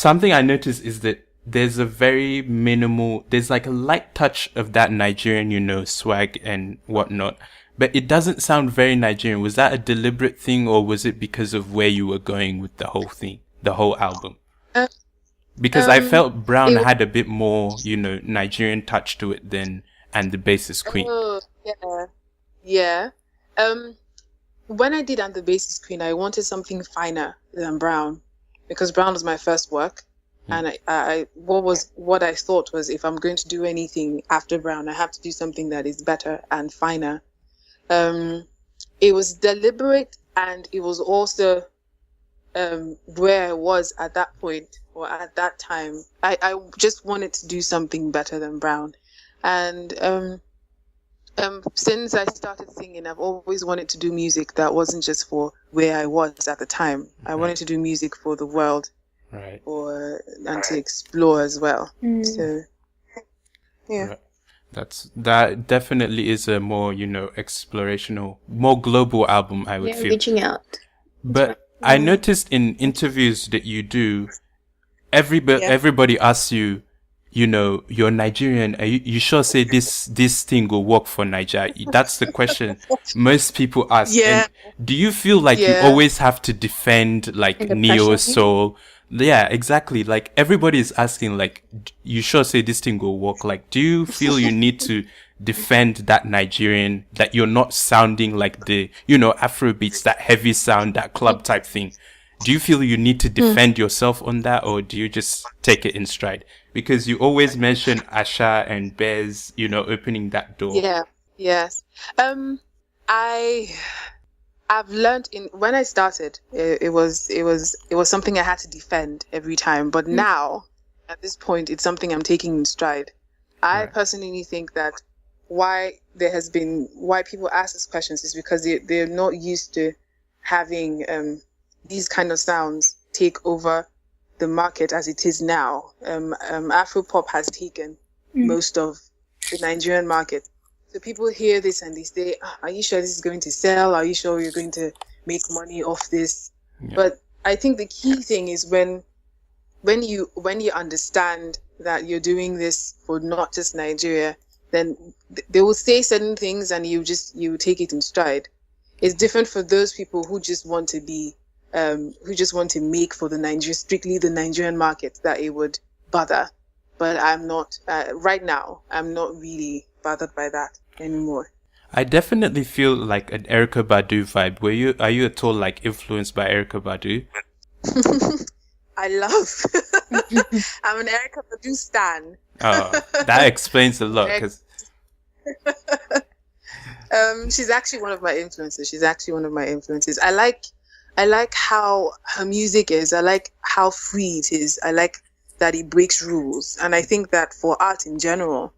something I noticed is that there's a very minimal, there's like a light touch of that Nigerian, swag and whatnot, but it doesn't sound very Nigerian. Was that a deliberate thing, or was it because of where you were going with the whole thing, the whole album? Uh, Because I um, felt Brown it, had a bit more, Nigerian touch to it than, and the Bassist Queen. oh, yeah, yeah. Um, when I did And the Basis Queen, I wanted something finer than Brown because Brown was my first work. And what I thought was, if I'm going to do anything after Brown, I have to do something that is better and finer. It was deliberate, and it was also where I was at that point or at that time. I just wanted to do something better than Brown. And since I started singing, I've always wanted to do music that wasn't just for where I was at the time. I wanted to do music for the world. Right. And to explore as well. So, yeah. Right. That definitely is a more, explorational, more global album, I would feel. Reaching out. But I noticed in interviews that you do, everybody asks you, you're Nigerian. Are you sure say this thing will work for Nigeria? That's the question most people ask. Yeah. And do you feel like you always have to defend like neo soul? Yeah, exactly. Like everybody is asking, like, you sure say this thing will work? Like, do you feel you need to defend that Nigerian, that you're not sounding like the, Afrobeats, that heavy sound, that club type thing? Do you feel you need to defend yourself on that, or do you just take it in stride? Because you always mention Asha and Bez, opening that door. Yeah. Yes. I've learned when I started, it was something I had to defend every time. But now, at this point, it's something I'm taking in stride. I personally think that why people ask these questions is because they're not used to having these kind of sounds take over the market as it is now. Afropop has taken most of the Nigerian market. So people hear this and they say, are you sure this is going to sell? Are you sure you're going to make money off this? Yeah. But I think the key thing is when you understand that you're doing this for not just Nigeria, then they will say certain things and you take it in stride. It's different for those people who just want to make for strictly the Nigerian market, that it would bother. But I'm not, right now, I'm not really bothered by that anymore. I definitely feel like an Erykah Badu vibe. Are you at all like influenced by Erykah Badu? I love. I'm an Erykah Badu stan. Oh, that explains a lot. She's actually one of my influences. I like how her music is. I like how free it is. I like that it breaks rules, and I think that for art in general,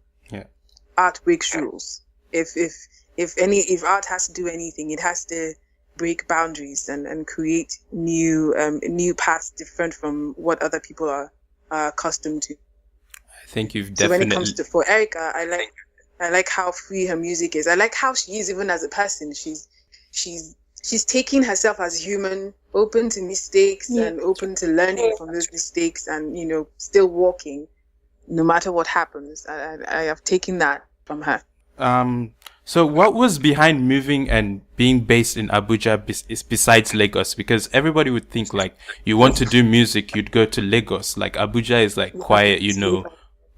art breaks rules. If art has to do anything, it has to break boundaries and create new paths different from what other people are accustomed to. I think you've definitely. So when it comes to for Erykah, I like how free her music is. I like how she is even as a person. She's taking herself as human, open to mistakes and open to learning from those mistakes, and still walking no matter what happens. I have taken that from her. So what was behind moving and being based in Abuja besides Lagos? Because everybody would think like you want to do music, you'd go to Lagos. Like Abuja is like quiet,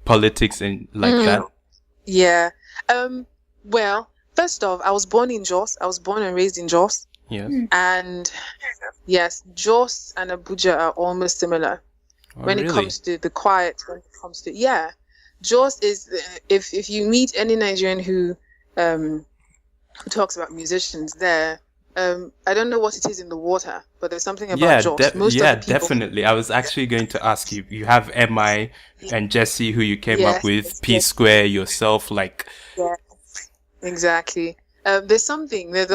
politics and like that. Yeah. Well, first off, I was born in Jos. I was born and raised in Jos. Yes. And yes, Jos and Abuja are almost similar when it comes to the quiet. When it comes to Jos is if you meet any Nigerian who talks about musicians there, I don't know what it is in the water, but there's something about Jos. Most of the people, definitely. I was actually going to ask you. You have MI and Jesse, who you came up with, Psquare, yourself, like. Yeah, exactly. There's something that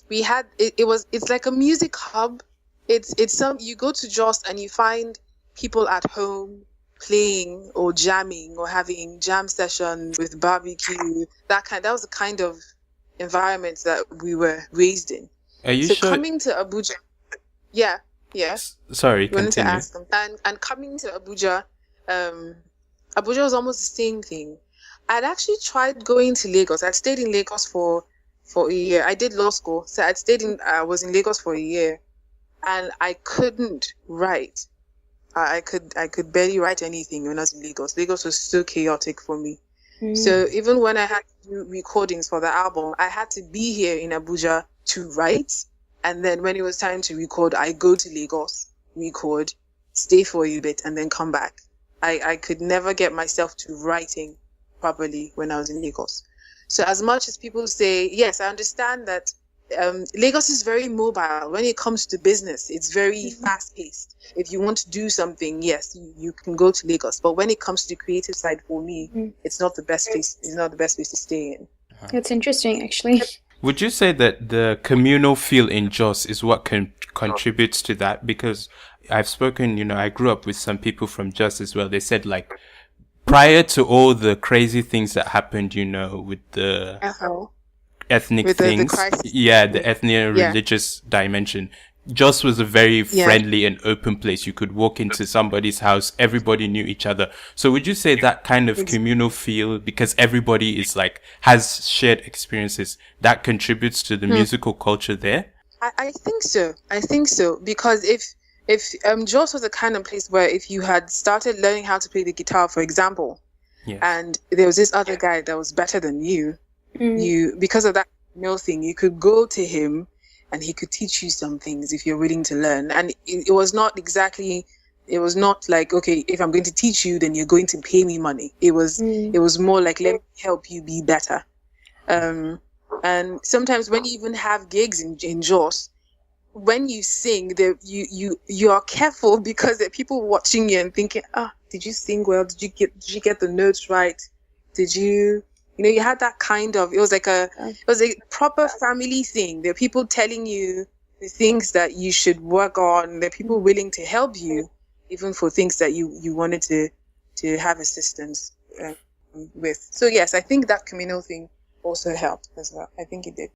we had. It's like a music hub. It's you go to Jos and you find people at home playing or jamming or having jam sessions with barbecue. That was the kind of environment that we were raised in. Are you sure? Coming to Abuja, yeah. Yeah. Sorry, You wanted to continue. ask them. And coming to Abuja, Abuja was almost the same thing. I'd actually tried going to Lagos. I'd stayed in Lagos for a year. I did law school, so I was in Lagos for a year, and I couldn't write. I could barely write anything when I was in Lagos. Lagos was so chaotic for me. So even when I had to do recordings for the album, I had to be here in Abuja to write. And then when it was time to record, I go to Lagos, record, stay for a bit, and then come back. I could never get myself to writing properly when I was in Lagos. So as much as people say, yes, I understand that Lagos is very mobile. When it comes to business, it's very fast-paced. If you want to do something, yes, you can go to Lagos. But when it comes to the creative side, for me, it's not the best place. It's not the best place to stay in. That's interesting, actually. Would you say that the communal feel in Jos is what contributes to that? Because I've spoken, I grew up with some people from Jos as well. They said, like, prior to all the crazy things that happened, with the ethnic things, the ethnic and religious dimension, Jos was a very friendly and open place. You could walk into somebody's house, everybody knew each other. So would you say that kind of communal feel, because everybody is has shared experiences, that contributes to the musical culture there? I think so. Because if Jos was the kind of place where if you had started learning how to play the guitar, for example, and there was this other guy that was better than you, because of that thing, you could go to him and he could teach you some things if you're willing to learn. And it was not like, okay, if I'm going to teach you, then you're going to pay me money. It was more like, let me help you be better. And sometimes when you even have gigs in Jos, when you sing, you are careful because there are people watching you and thinking, did you sing well? Did you get the notes right? Did you had that kind of, it was a proper family thing. There are people telling you the things that you should work on. There are people willing to help you, even for things that you wanted to have assistance with. So yes, I think that communal thing also helped as well. I think it did.